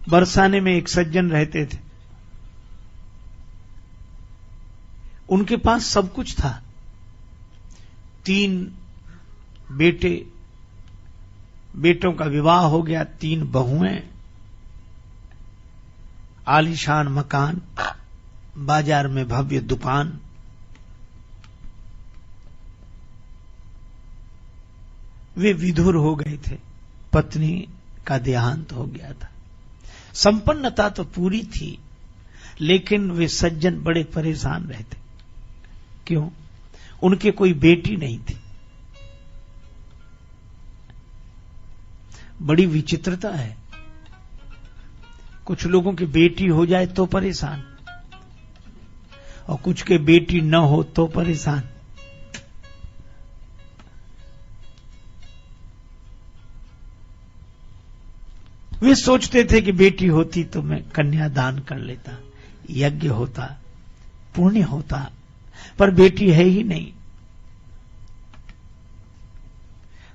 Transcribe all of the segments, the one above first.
बरसाने में एक सज्जन रहते थे। उनके पास सब कुछ था, 3 बेटे, बेटों का विवाह हो गया, 3 बहुएं, आलीशान मकान, बाजार में भव्य दुकान। वे विधुर हो गए थे, पत्नी का देहांत हो गया था। संपन्नता तो पूरी थी, लेकिन वे सज्जन बड़े परेशान रहते। क्यों? उनके कोई बेटी नहीं थी। बड़ी विचित्रता है, कुछ लोगों की बेटी हो जाए तो परेशान, और कुछ के बेटी न हो तो परेशान। वे सोचते थे कि बेटी होती तो मैं कन्यादान कर लेता, यज्ञ होता, पुण्य होता, पर बेटी है ही नहीं।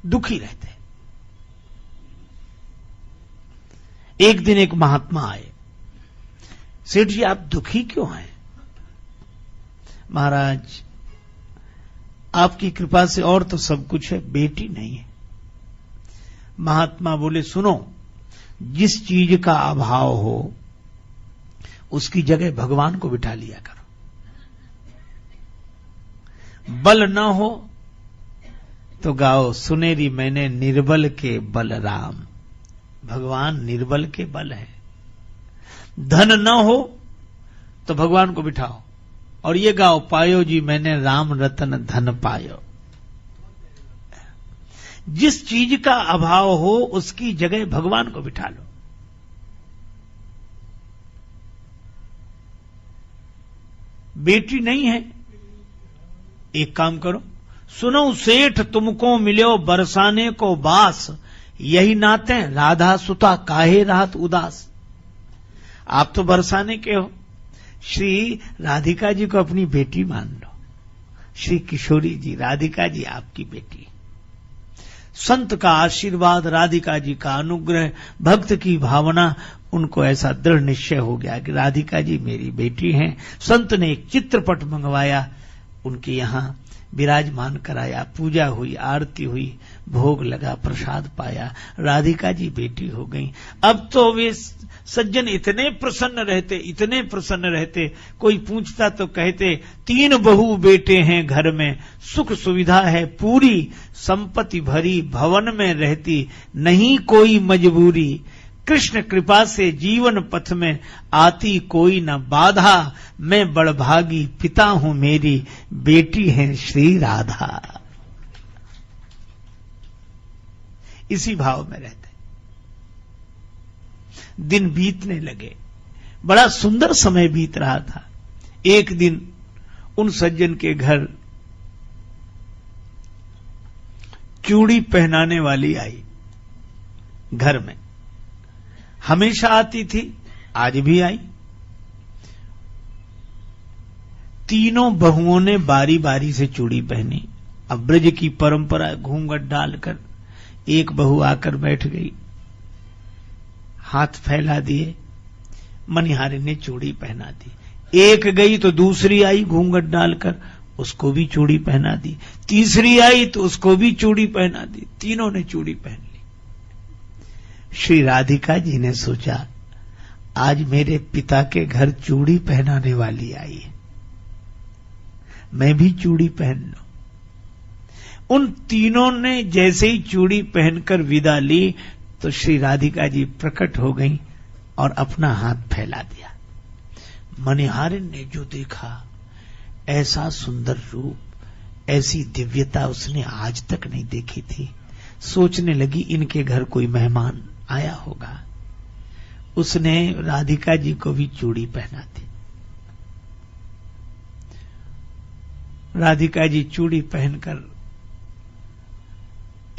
दुखी रहते। एक दिन एक महात्मा आए। सेठ जी, आप दुखी क्यों हैं? महाराज, आपकी कृपा से और तो सब कुछ है, बेटी नहीं है। महात्मा बोले, सुनो, जिस चीज का अभाव हो उसकी जगह भगवान को बिठा लिया करो। बल न हो तो गाओ, सुनेरी मैंने निर्बल के बलराम। भगवान निर्बल के बल है। धन न हो तो भगवान को बिठाओ, और ये गाओ, पायो जी मैंने राम रतन धन पायो। जिस चीज का अभाव हो उसकी जगह भगवान को बिठा लो। बेटी नहीं है, एक काम करो, सुनो सेठ तुमको मिलो बरसाने को बास, यही नाते राधा सुता काहे रात उदास। आप तो बरसाने के हो, श्री राधिका जी को अपनी बेटी मान लो। श्री किशोरी जी, राधिका जी आपकी बेटी। संत का आशीर्वाद, राधिका जी का अनुग्रह, भक्त की भावना, उनको ऐसा दृढ़ निश्चय हो गया कि राधिका जी मेरी बेटी हैं। संत ने एक चित्रपट मंगवाया, उनके यहां विराजमान कराया, पूजा हुई, आरती हुई, भोग लगा, प्रसाद पाया, राधिका जी बेटी हो गई। अब तो वे सज्जन इतने प्रसन्न रहते, कोई पूछता तो कहते 3 बहू बेटे हैं घर में, सुख सुविधा है पूरी, संपत्ति भरी भवन में रहती, नहीं कोई मजबूरी, कृष्ण कृपा से जीवन पथ में आती कोई न बाधा, मैं बड़भागी पिता हूं मेरी बेटी है श्री राधा। इसी भाव में रहते। दिन बीतने लगे, बड़ा सुंदर समय बीत रहा था। एक दिन उन सज्जन के घर चूड़ी पहनाने वाली आई। घर में हमेशा आती थी, आज भी आई। तीनों बहुओं ने बारी बारी से चूड़ी पहनी। अब ब्रज की परंपरा, घूंघट डालकर एक बहू आकर बैठ गई, हाथ फैला दिए, मनिहारी ने चूड़ी पहना दी। एक गई तो दूसरी आई घूंघट डालकर, उसको भी चूड़ी पहना दी। तीसरी आई तो उसको भी चूड़ी पहना दी। तीनों ने चूड़ी पहन ली। श्री राधिका जी ने सोचा, आज मेरे पिता के घर चूड़ी पहनाने वाली आई है, मैं भी चूड़ी पहन लूं। उन तीनों ने जैसे ही चूड़ी पहनकर विदा ली तो श्री राधिका जी प्रकट हो गईं और अपना हाथ फैला दिया। मनिहारिन ने जो देखा, ऐसा सुंदर रूप, ऐसी दिव्यता उसने आज तक नहीं देखी थी। सोचने लगी इनके घर कोई मेहमान आया होगा। उसने राधिका जी को भी चूड़ी पहना दी। राधिका जी चूड़ी पहनकर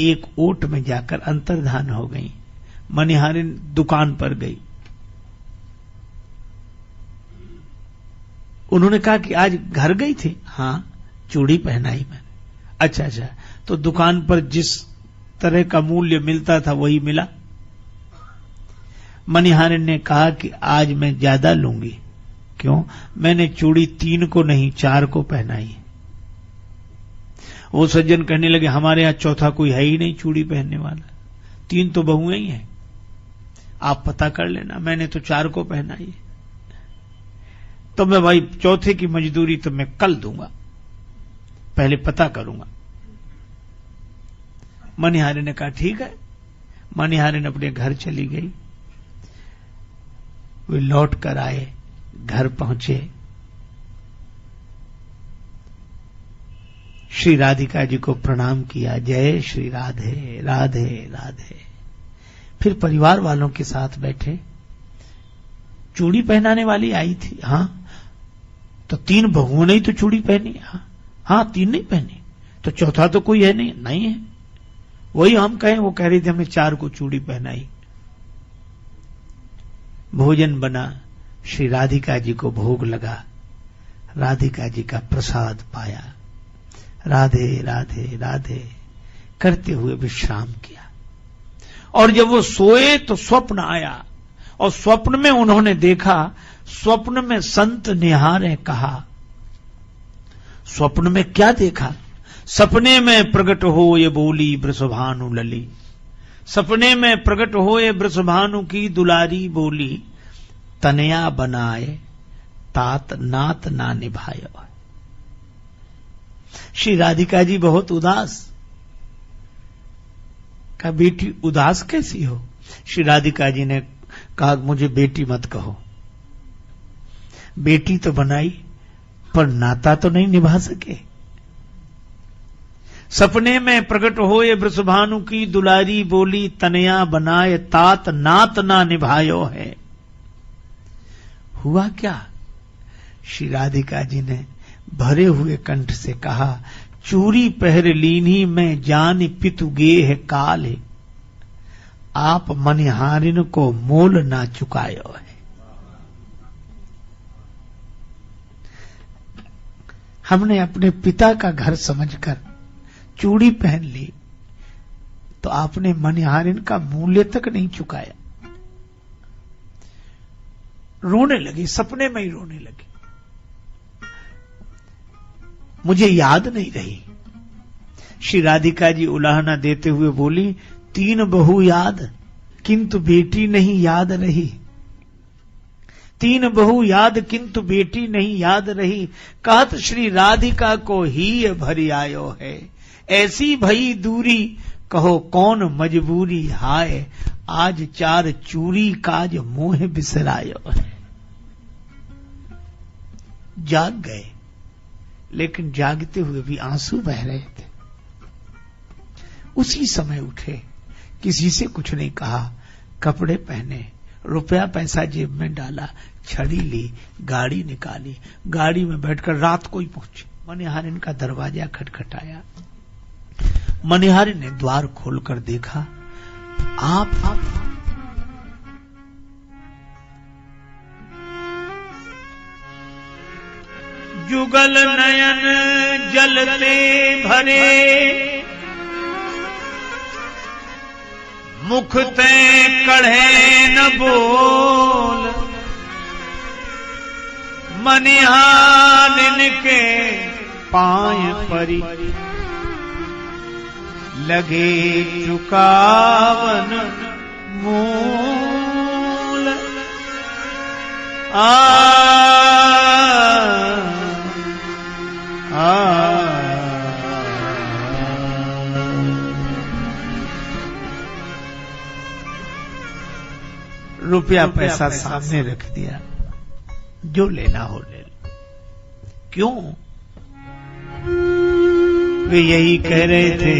एक ओट में जाकर अंतर्धान हो गई। मनिहारिन दुकान पर गई। उन्होंने कहा कि आज घर गई थी? हाँ, चूड़ी पहनाई मैंने। अच्छा, तो दुकान पर जिस तरह का मूल्य मिलता था वही मिला? मनिहारिन ने कहा कि आज मैं ज्यादा लूंगी। क्यों? मैंने चूड़ी 3 को नहीं 4 को पहनाई है। वो सज्जन कहने लगे हमारे यहां चौथा कोई है ही नहीं चूड़ी पहनने वाला, 3 तो बहुएं ही हैं, आप पता कर लेना, मैंने तो 4 को पहनाई है। तो मैं भाई चौथे की मजदूरी तो मैं कल दूंगा, पहले पता करूंगा। मनिहारिन ने कहा ठीक है। मनिहारिन अपने घर चली गई। वे लौट कर आए, घर पहुंचे। श्री राधिका जी को प्रणाम किया, जय श्री राधे राधे राधे। फिर परिवार वालों के साथ बैठे। चूड़ी पहनाने वाली आई थी, हां, तो 3 बहुओं ने ही तो चूड़ी पहनी। हाँ 3 नहीं पहनी, तो चौथा तो कोई है नहीं। नहीं है, वही हम कहें, वो कह रही थी हमें 4 को चूड़ी पहनाई। भोजन बना, श्री राधिका जी को भोग लगा, राधिका जी का प्रसाद पाया, राधे राधे राधे करते हुए विश्राम किया। और जब वो सोए तो स्वप्न आया, और स्वप्न में उन्होंने देखा, स्वप्न में संत निहारे कहा। स्वप्न में क्या देखा? सपने में प्रकट हो ये बोली वृषभानु लली, सपने में प्रकट हो ये वृषभानु की दुलारी बोली, तनया बनाए तात नात ना निभायो। श्री राधिका जी बहुत उदास। कहा बेटी उदास कैसी हो? श्री राधिका जी ने कहा मुझे बेटी मत कहो, बेटी तो बनाई पर नाता तो नहीं निभा सके। सपने में प्रकट होए वृषभानु की दुलारी बोली, तनया बनाए तात नात ना निभायो है। हुआ क्या? श्री राधिका जी ने भरे हुए कंठ से कहा, चूरी पहर लीनी में जान पितु गेह काल है, आप मनिहारिन को मोल ना चुकायो है। हमने अपने पिता का घर समझकर चूड़ी पहन ली, तो आपने मनिहारिन का मूल्य तक नहीं चुकाया। रोने लगी, सपने में ही रोने लगी। मुझे याद नहीं रही। श्री राधिका जी उलाहना देते हुए बोली, 3 बहू याद किंतु बेटी नहीं याद रही, 3 बहू याद किंतु बेटी नहीं याद रही, कहत श्री राधिका को ही भरी आयो है, ऐसी भई दूरी कहो कौन मजबूरी हाय, आज 4 चूरी काज मोह बिसरायो है। जाग गए, लेकिन जागते हुए भी आंसू बह रहे थे। उसी समय उठे, किसी से कुछ नहीं कहा, कपड़े पहने, रुपया पैसा जेब में डाला, छड़ी ली, गाड़ी निकाली, गाड़ी में बैठकर रात को ही पहुंचे। मनिहारिन का दरवाजा खटखटाया। मनिहारिन ने द्वार खोलकर देखा, आप जुगल नयन जलते भरे, मुख ते कढ़े न बोल, मनिहारिन के पांय परी, लगे चुकावन मूल। रुपया पैसा सामने रख दिया, जो लेना हो ले लो। क्यों? वे यही कह रहे थे,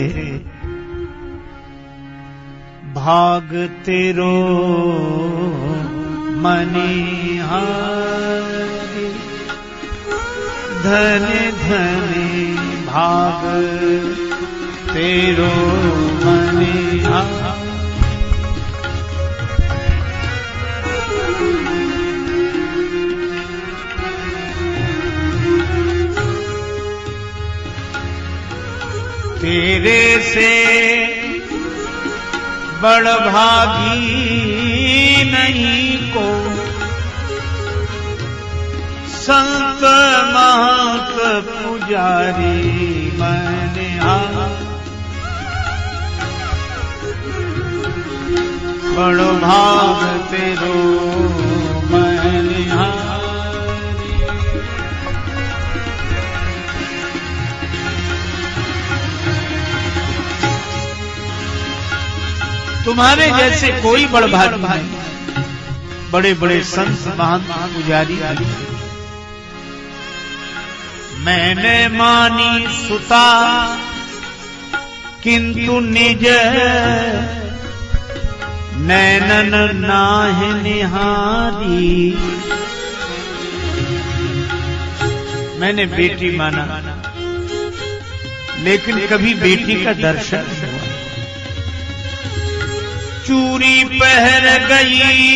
भाग तेरो मनिहारी, धन धन भाग तेरो मनिहारी। तेरे से बड़ भागी नहीं को संत महत पुजारी मैंने बड़ो भाग तेरो मैंने तुम्हारे जैसे कोई बड़भागी नहीं, बड़े बड़े संत महंत पुजारी। मैंने मानी सुता किंतु निज नैनन नाहि निहारी। मैंने बेटी माना लेकिन कभी बेटी का दर्शन नहीं हुआ। चूड़ी पहन गई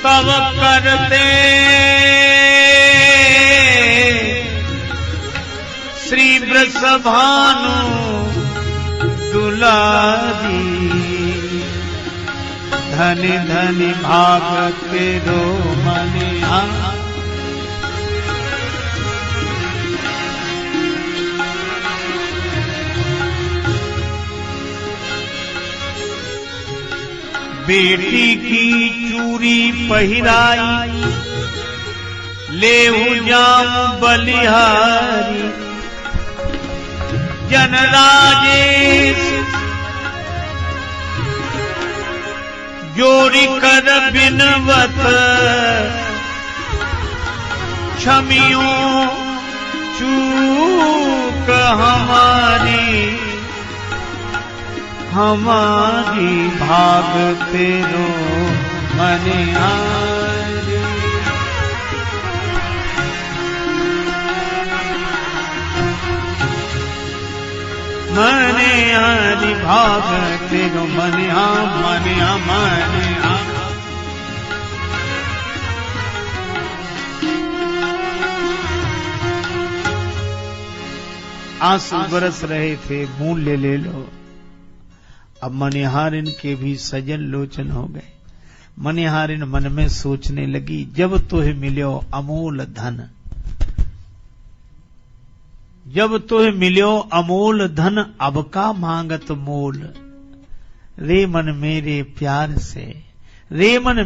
तब करते श्री वृषभानु दुलारी। धनि धनि भाग तेरो मने बेटी की चूड़ी पहिराई लेहु जाम बलिहारी। जन राजेश जोड़ी कर बिनवत क्षमियो चूक हमारी। हमारी भाग तेरो मने आरी। मने आरी भाग तेरो मने मने मने आंसू बरस रहे थे, मूल्य ले लो। अब मनिहारिन के भी सजन लोचन हो गए। मनिहारिन मन में सोचने लगी, जब तुहे मिलो अमूल धन, जब तुहे मिलो अमूल धन, अब का मांगत मोल। रे मन मेरे प्यार से, रे मन